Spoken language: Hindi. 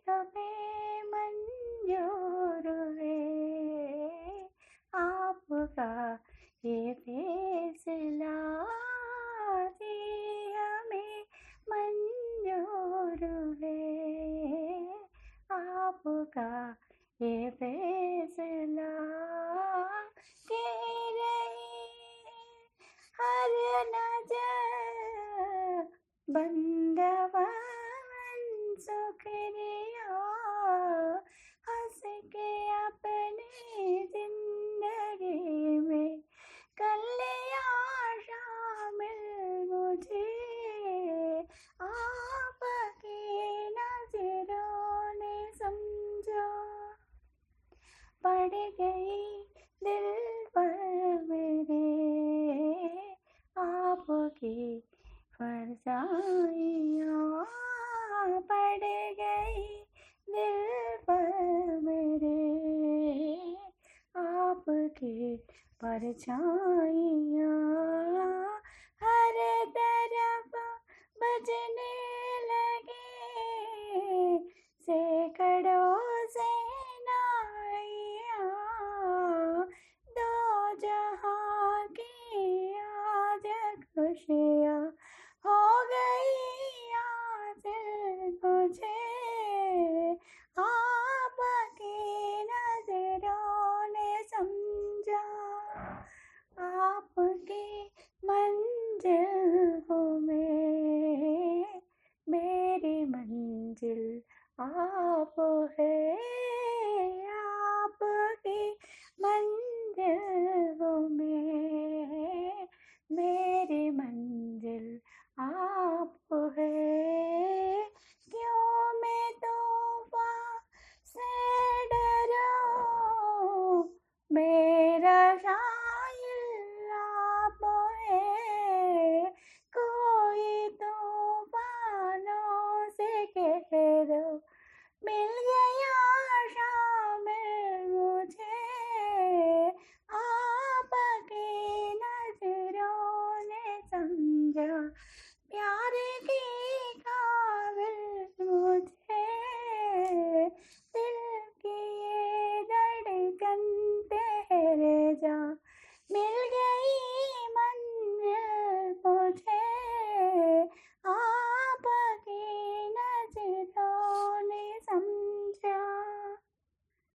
हमें मंजूर है आपका ये फैसला, जी हमें मंजूर है आपका ये फैसला। कह रही हर नजर बंदवन शुक्रिया, हंस के अपनी जिंदगी में कर लिया शामिल मुझे, आपकी नजरों ने समझा। पड़ गई दिल पर मेरे आपकी परछाइयाँ, पड़ गई दिल पर मेरे आपकी परछाइयाँ। हर तरफ बजने लगे सैकड़ों सेनाइयाँ, दो जहां की आज खुशियाँ हो गई आज मुझे, आपकी नजरों ने समझा। आपकी मंजिल हूँ मैं, मेरी मंजिल आप है।